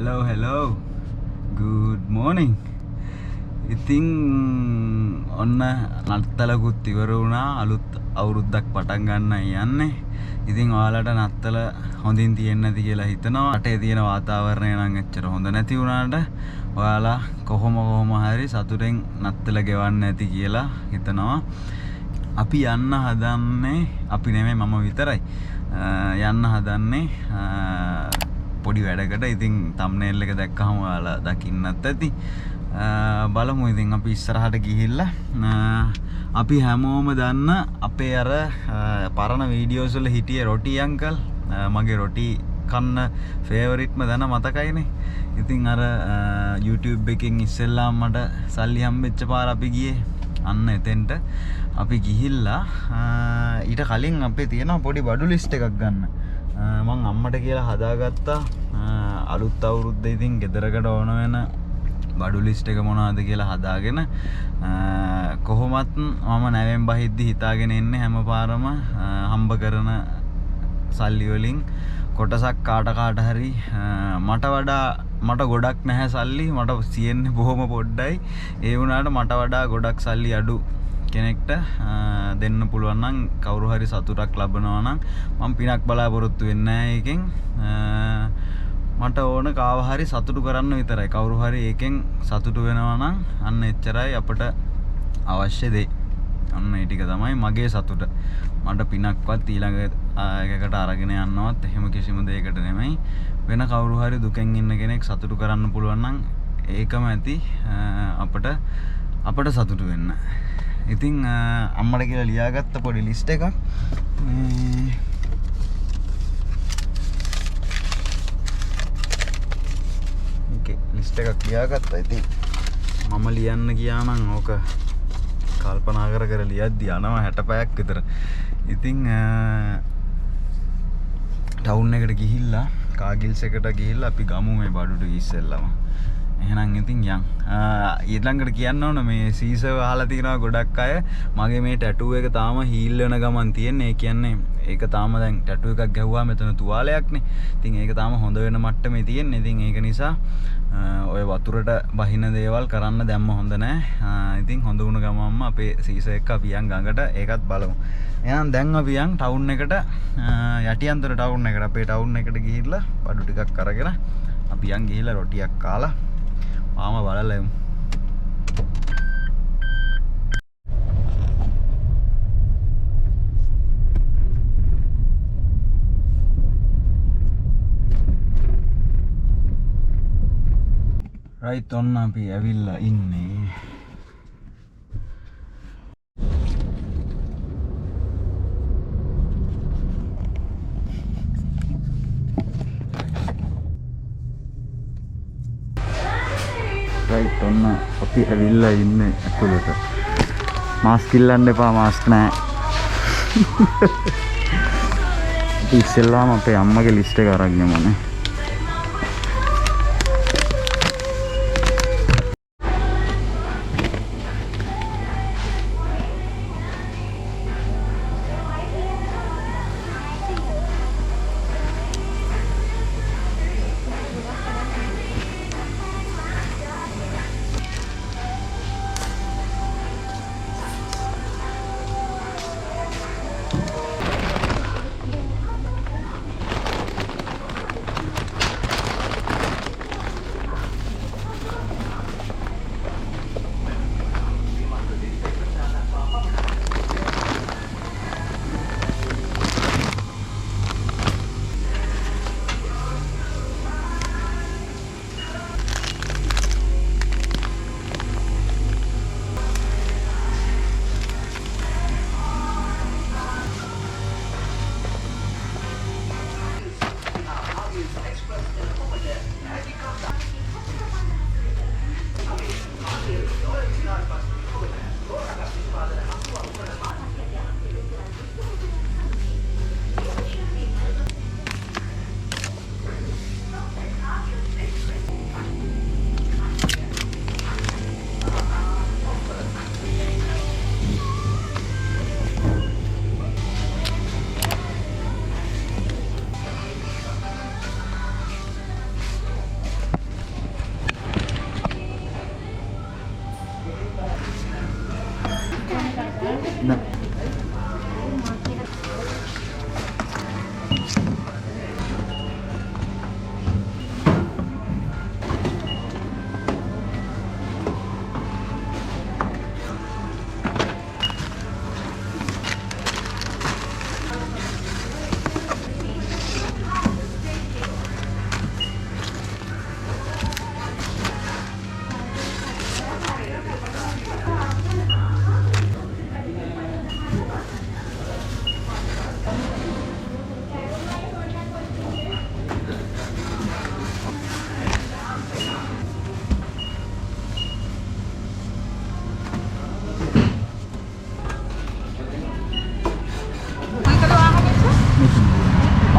hello. Good morning. ඉතින් ඔන්න නත්තලකුත් ඉවර වුණා. අලුත් අවුරුද්දක් පටන් ගන්නයි යන්නේ. ඉතින් ඔයාලට නත්තල හොඳින් තියෙන්නේ නැති කියලා හිතනවා. රටේ තියෙන වාතාවරණය නම් එච්චර හොඳ නැති වුණාට ඔයාලා කොහොම හරි සතුටෙන් නත්තල ගෙවන්න ඇති කියලා හිතනවා. අපි යන්න හදන්නේ අපි නෙමෙයි මම විතරයි. යන්න හදන්නේ පොඩි වැඩකට. ඉතින් thumbnail එක දැක්කම ඔයාලා දකින්නත් ඇති. බලමු ඉතින් අපි ඉස්සරහට ගිහිල්ලා අපි හැමෝම දන්න අපේ අර පරණ වීඩියෝස් වල හිටියේ රොටි අංකල්. මගේ රොටි කන්න ෆේවරිට්ම දන මතකයිනේ. ඉතින් අර YouTube එකෙන් ඉස්සෙල්ලාම මට සල්ලි හම්බෙච්ච පාර අපි ගියේ අන්න එතෙන්ට. අපි ගිහිල්ලා ඊට කලින් අපේ තියෙන පොඩි බඩු ලිස්ට් එකක් ගන්න. මං අම්මට කියලා හදාගත්තා අලුත් අවුරුද්දේ ඉතින් ගෙදරකට ඕන වෙන බඩු ලිස්ට් එක මොනවද කියලා හදාගෙන කොහොමත් මම නැවෙන් බහිද්දි හිතාගෙන ඉන්නේ හැම පාරම හම්බ කරන සල්ලි වලින් කොටසක් කාට හරි මට ගොඩක් නැහැ සල්ලි. මට තියෙන්නේ බොහොම පොඩ්ඩයි. ඒ වුණාට මට වඩා ගොඩක් සල්ලි අඩු කෙනෙක්ට දෙන්න පුළුවන් නම් කවුරු හරි සතුටක් ලබනවා නම් මම පිනක් බලාපොරොත්තු වෙන්නේ නැහැ ඒකෙන්. මට ඕන කාව හරි සතුටු කරන්න විතරයි. කවුරු හරි ඒකෙන් සතුටු වෙනවා නම් අන්න එච්චරයි අපට අවශ්‍ය දේ. අන්න ඒ ටික තමයි මගේ සතුට. මට පිනක්වත් ඊළඟ එකකට අරගෙන යන්නවත් එහෙම කිසිම දෙයකට නෙමෙයි. වෙන කවුරු හරි දුකෙන් ඉන්න කෙනෙක් සතුටු කරන්න පුළුවන් නම් ඒකම ඇති අපට සතුටු වෙන්න. ඉතින් අම්මට කියලා ලියාගත්ත පොඩි ලිස්ට් එකක්. ලිස්ට් එකක් ලියාගත්තා. ඉතින් මම ලියන්න ගියා නම් ඕක කල්පනා කර ලියද්දි යනවා 60 පැයක් විතර. ඉතින් ටවුන් එකට ගිහිල්ලා කාගිල්ස් එකට ගිහිල්ලා අපි ගමු මේ බඩු ටික ඉස්සෙල්ලාම. එහෙනම් ඉතින් යන්. ඊළඟට කියන්න ඕන මේ සීසර් අහලා තිනවා ගොඩක් අය මගේ මේ ටැටූ එක තාම හීල් වෙන ගමන් තියෙන්නේ. ඒ කියන්නේ ඒක තාම දැන් ටැටූ එකක් ගැහුවා මෙතන තුවාලයක්නේ. ඉතින් ඒක තාම හොඳ වෙන මට්ටමේ තියෙන්නේ. ඉතින් ඒක නිසා ඔය වතුරට බහින දේවල් කරන්න දැම්ම හොඳ නෑ. ඉතින් හොඳ වුණ ගමන්ම අපේ සීසර් එක අපි යන් ගඟට ඒකත් බලමු. එහෙනම් දැන් අපි යන් ටවුන් එකට යටියන්තර ටවුන් එකට අපේ ටවුන් එකට ගිහිල්ලා බඩු ටිකක් අරගෙන අපි යන් ගිහිල්ලා රොටියක් කාලා ආම බලලා එමු. රයිට් ඔන්න අපි ඇවිල්ලා ඉන්නේ රයිට් ඔන්න අපි ඇවිල්ලා ඉන්නේ ඇතුළට. මාස්ක් ඉල්ලන්න එපා, මාස්ක් නැහැ. අපි ඉස්සෙල්ලාම අපේ අම්මගේ ලිස්ට් එක අරන් යමුනේ.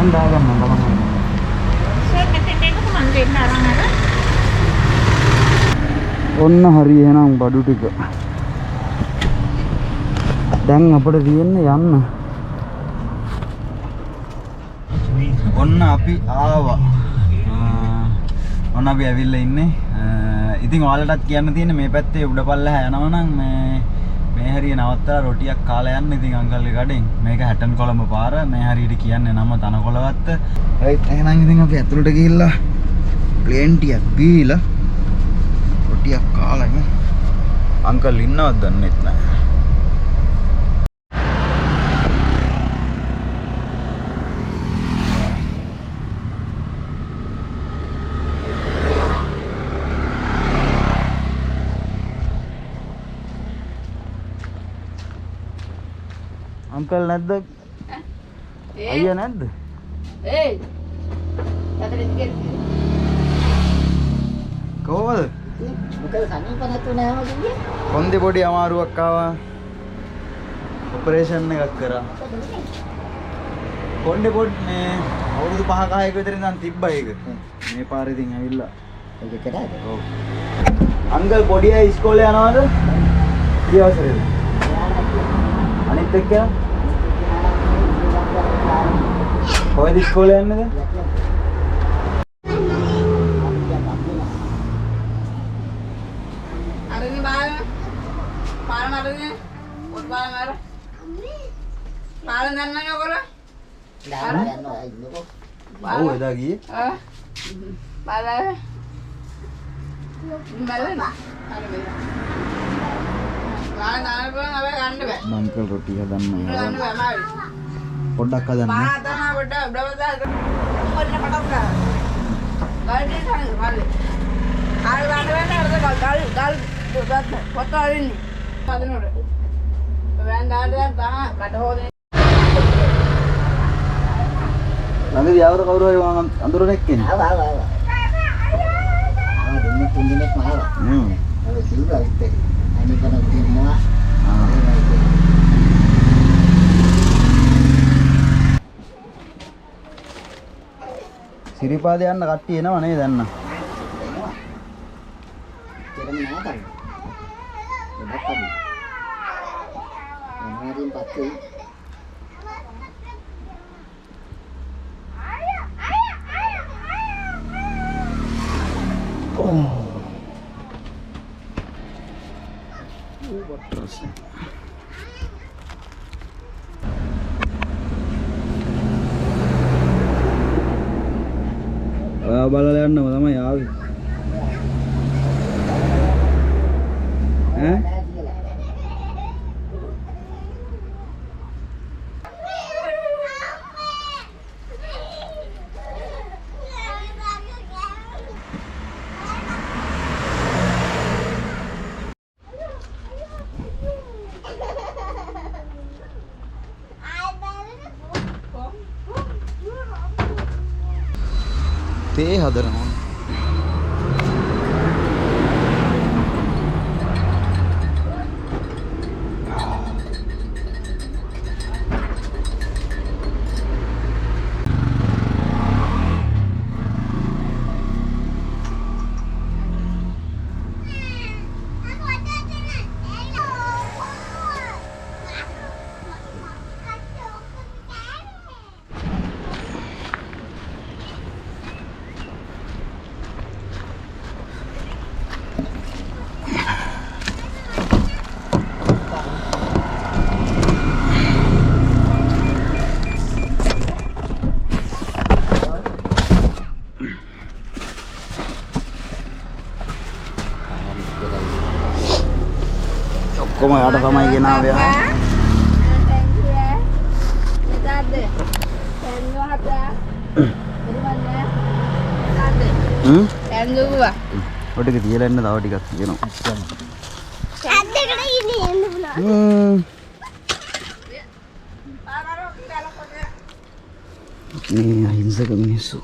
මම දාගන්නම් බලන්න. සර් මෙතෙන්ට එන්නකො මම දෙන්න අරන් අර. ඔන්න හරි එහෙනම් බඩු ටික. දැන් අපිට තියෙන්නේ යන්න. ඔන්න අපි ආවා. ඔන්න අපි ඇවිල්ලා ඉන්නේ. ඉතින් ඔයාලටත් කියන්න තියෙන්නේ මේ පැත්තේ උඩ පල්ලෙහා යනවා නම් මේ හරිය නවත්තලා රොටියක් කාලා යන්න. ඉතින් අංකල්ගේ කඩෙන් මේක හැටන් කොළඹ පාර. මේ හරියට කියන්නේ නම තනකොළවත්ත. රයිට් එහෙනම් ඉතින් අපි ඇතුළට ගිහිල්ලා ප්ලේන් ටිකක් බීලා රොටියක් කාලා ඉමු. අංකල් ඉන්නවද දන්නෙත් නැහැ. අංකල් නැද්ද? අයියා නැද්ද? ඒයි. යතරේ තිකේ. කොහොමද? මොකද සනීප නැතු නෑම කිව්වේ? කොන්දේ පොඩි අමාරුවක් ආවා. ඔපරේෂන් එකක් කරා. කොන්දේ පොඩි මේ අවුරුදු 5ක 6ක විතර ඉඳන් තිබ්බා ඒක. මේ පාරේ ඉතින් ඇවිල්ලා. ඒක කරාද? ඔව්. අංකල් පොඩි අය ඉස්කෝලේ යනවද? ඊවසරේද? අනිත් එක්ක කොහෙද ඉස්කෝලේ යන්නේද? අරගෙන බලන්න. පාරම අරගෙන. පොත් බලන්න අර. පාරෙන් යන්න නෝකර. දාන්න යනවා ඉන්නකෝ. ඔව් එදා ගියේ. බලන්න. බලන්න. අර බලන්න. ගාන දාන්න පුළුවන් අපි ගන්න බෑ. අංකල් රොටි හදන්න ගන්න බෑ මාවි. පොඩ්ඩක් හදන්න. මා තමයි පොඩ්ඩක් බ්‍රවදා මොකද පටක් ගන්න. ගල්දී තමයි මල්ලි. ආර ගන්න වෙන්නේ අර ගල් පොත අරින්නේ. හදනොර. වැන් දාන්න දැන් තමයි කට හොදේ. ළඟදී ආවද කවුරු හරි මම අඳුරන එක්කනේ. ආවා. දෙන්නේ තුන් දිනක් මාවා. ඔය සිල්වා ඉත්තේ. අනිකන තියෙනවා. සිරිපාදේ යන්න කට්ටිය එනවා නේද දැන්? දෙරම නාතයි. ගොඩක් අඩු. මොනවාරින් පස්සේ ඔයා බලලා යන්නම තමයි ආවේ. ඈ? තේ හදනවා. ඔක්කොම යට තමයි ගෙනාවේ. ඔය ටික තියලා ඉන්න තව ටිකක් තියෙනවා. ඇද්දකට ඉන්නේ එන්න පුළුවන්. මේ අහිංසක මිනිස්සු.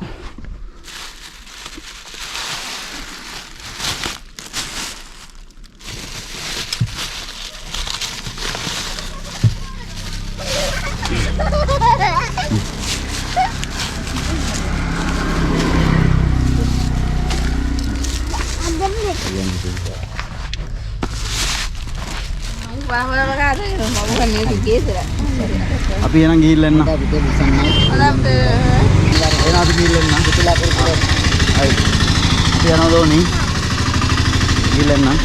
Wah kata mau bukan ini gitu lah. අපි එහෙනම් ගිහිල්ලා එන්න. Ada tu. එහෙනම් අපි ගිහිල්ලා එන්න. Itulah perlu. හරි. අපි යනවා දෝනි. ගිහිල්ලා එන්න.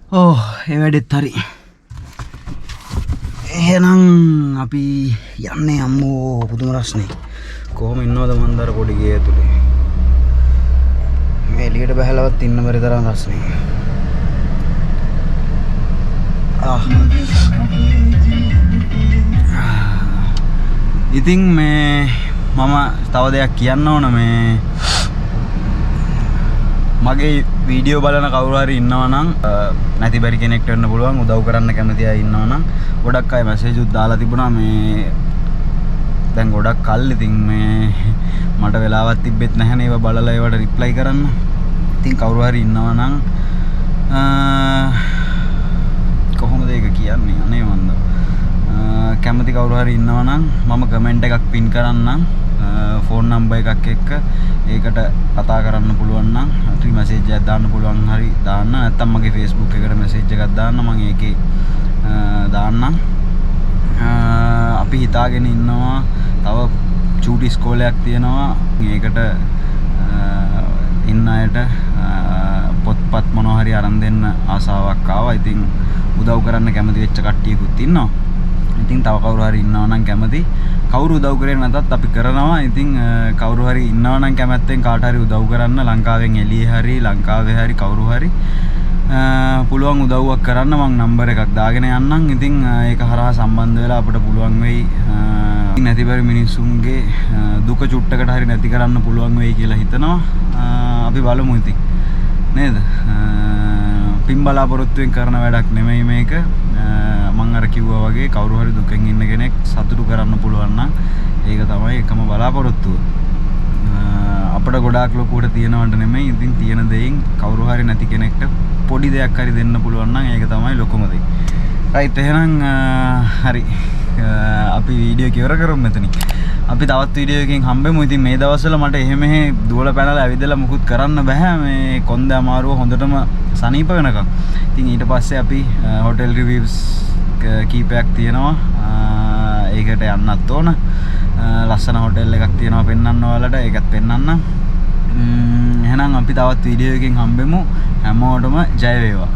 ඕ ඒ වැඩෙත් හරි. එහෙනම් අපි යන්නේ අම්මෝ පුදුම රස්නේ. කොහොම ඉන්නවද මන්දර පොඩි ගේ ඇතුලේ. මේ එළියට බහලවත් ඉන්න බැරි තරම් රස්නේ. ඉතින් මේ මම තව දෙයක් කියන්න ඕන මේ මගේ වීඩියෝ බලන කවුරු හරි ඉන්නවා නම් නැති බැරි කෙනෙක්ට වෙන්න පුළුවන් උදව් කරන්න කැමති අය ඉන්නවා නම් ගොඩක් අය මැසේජ් උත් දාලා තිබුණා මේ දැන් ගොඩක් කල් ඉතින් මේ මට වෙලාවක් තිබෙත් නැහැ නේ ඒවා බලලා ඒවට රිප්ලයි කරන්න. ඉතින් කවුරු හරි ඉන්නවා නම් කොහොමද ඒක කියන්නේ අනේ මන්ද කැමති කවුරු හරි ඉන්නවා නම් මම කමෙන්ට් එකක් පින් කරන්නම් ෆෝන් නම්බර් එකක් එක්ක ඒකට කතා කරන්න පුළුවන් නම් හරි මැසේජ් එකක් දාන්න පුළුවන් හරි දාන්න නැත්නම් මගේ Facebook එකට මැසේජ් එකක් දාන්න මම ඒකේ දාන්නම්. අපි හිතාගෙන ඉන්නවා තව චූටි ස්කෝලයක් තියෙනවා ඒකට ඉන්න අයට පොත්පත් මොනවා හරි අරන් දෙන්න ආසාවක් ආවා. ඉතින් උදව් කරන්න කැමති වෙච්ච කට්ටියකුත් ඉන්නවා. ඉතින් තව කවුරු හරි ඉන්නවා නම් කැමති කවුරු උදව් කරේ නැතත් අපි කරනවා. ඉතින් කවුරු හරි ඉන්නවා නම් කැමැත්තෙන් කාට හරි උදව් කරන්න ලංකාවෙන් එළියේ හරි ලංකාවේ හරි කවුරු හරි පුළුවන් උදව්වක් කරන්න මම නම්බර් එකක් දාගෙන යන්නම්. ඉතින් ඒක හරහා සම්බන්ධ වෙලා අපිට පුළුවන් වෙයි නැති බැරි මිනිස්සුන්ගේ දුක චුට්ටකට හරි නැති කරන්න පුළුවන් වෙයි කියලා හිතනවා. අපි බලමු ඉතින් නේද? පින් බලාපොරොත්තුෙන් කරන වැඩක් නෙමෙයි මේක. මම අර කිව්වා වගේ කවුරු හරි දුකෙන් ඉන්න කෙනෙක් සතුටු කරන්න පුළුවන් නම් ඒක තමයි එකම බලාපොරොත්තුව. අපිට ගොඩාක් ලොකුවට තියනවට නෙමෙයි. ඉතින් තියෙන දෙයින් කවුරු හරි නැති කෙනෙක්ට පොඩි දෙයක් හරි දෙන්න පුළුවන් නම් ඒක තමයි ලොකුම දේ. රයිට් එහෙනම් හරි අපි වීඩියෝ ඉවර කරමු මෙතනින්. අපි තවත් වීඩියෝ එකකින් හම්බෙමු. ඉතින් මේ දවස්වල මට එහෙම දුවල පැනලා ඇවිදලා මුකුත් කරන්න බෑ. මේ කොන්ද අමාරුව හොඳටම සනීප වෙනකම්. ඉතින් ඊට පස්සේ අපි හොටෙල් රිවිව්ස් කීපයක් තියෙනවා. ඒකට යන්නත් ඕන. ලස්සන හොටෙල් එකක් තියෙනවා පෙන්වන්න ඔයාලට. ඒකත් පෙන්වන්න. එහෙනම් අපි තවත් වීඩියෝ එකකින් හම්බෙමු. හැමෝටම ජය වේවා.